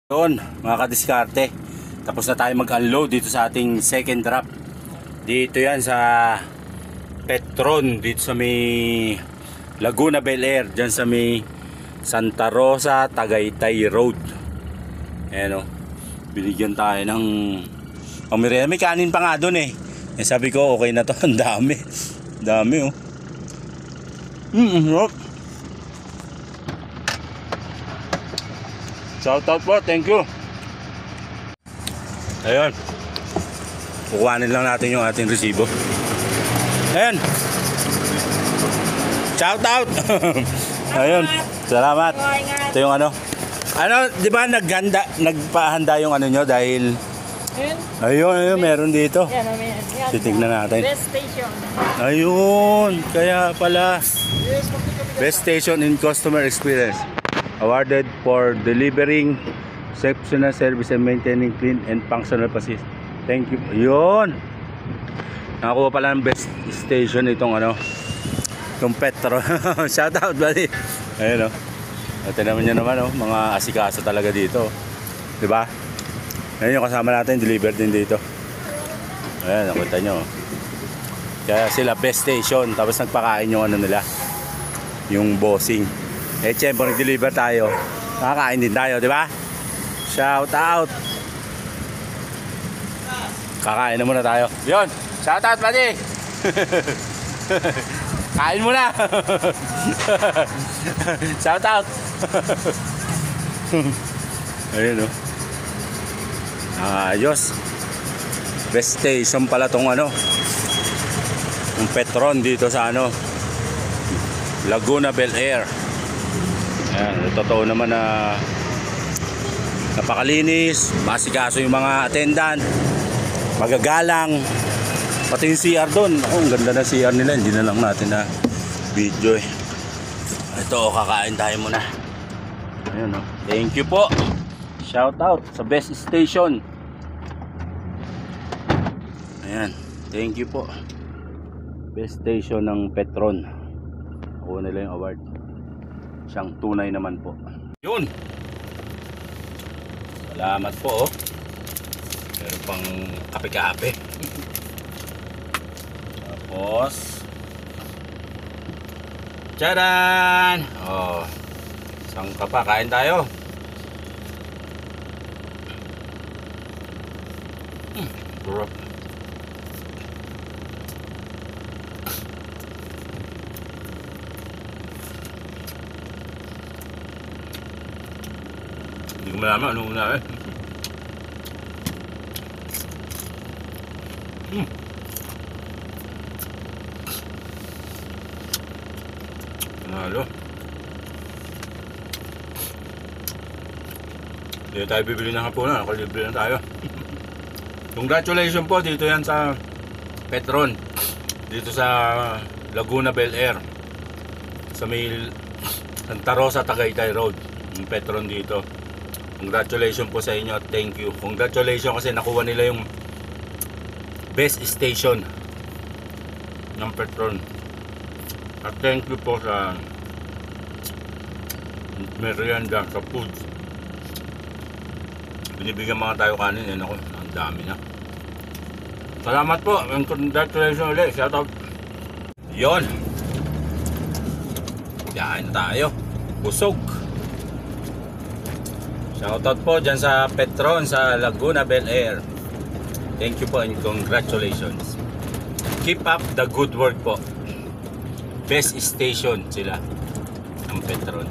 Yun mga kadiskarte, tapos na tayo mag-unload dito sa ating second drop. Dito yan sa Petron, dito sa may Laguna Bel Air, dyan sa may Santa Rosa Tagaytay Road. Ayan o, binigyan tayo ng pamirihan. May kanin pa nga dun eh. Sabi ko okay na to, ang dami. Dami oh. Shout out po, thank you. Ayun, kukuhanin lang natin yung ating resibo. Ayun, shout out. Ayun, salamat. Ito yung ano, di ba nagpahanda yung ano nyo dahil ayun, meron dito. Titignan natin. Best station. Ayun, kaya pala Best Station in Customer Experience, awarded for delivering exceptional service and maintaining clean and functional facilities. Thank you. Yun, nakakuha pala ng best station itong ano, itong Petro. Shout out buddy. Ayun o, ito naman nyo naman o, mga asikasa talaga dito, diba? Ayun yung kasama natin, deliver din dito. Ayan, nakita nyo. Kaya sila best station, tapos nagpakain yung ano nila, yung bossing. Eh siyempre nag-deliver tayo, nakakain din tayo, di ba? Shout out. Kakain na muna tayo. Yun, shout out buddy. Kain muna. Shout out. Ayun o. Ayos. Best station pala tong ano, yung Petron dito sa ano, Laguna Bel Air. Ayan, totoo naman na napakalinis, masikaso yung mga attendant, magagalang, pati yung CR doon. Oh, ang ganda na CR nila, hindi na lang natin na video eh. Ito, kakain tayo muna. Ayan, oh. Thank you po, shout out sa best station. Ayan, thank you po, best station ng Petron. Ako nila yung award, siyang tunay naman po. Yun, salamat po oh. Meron pang kape-kape. Tapos tcharan! Oh, isang ka pa, kain tayo. Sarap. Hindi ko malaman ano muna eh. Halo. Dito tayo bibili ng hapunan, nakalibre na tayo. Congratulations po, dito yan sa Petron, dito sa Laguna Bel Air, sa may Santa Rosa Tagaytay Road, yung Petron dito. Congratulations po sa inyo at thank you. Congratulations kasi nakuha nila yung best station ng Petron. At thank you po sa merienda, sa food. Binibigyan mga tayo kanin, yan ako, ang dami na. Salamat po, and congratulations ulit, shout out. Yon, kain tayo, busog. Shout out po dyan sa Petron sa Laguna Bel Air. Thank you po and congratulations. Keep up the good work po. Best station sila ng Petron.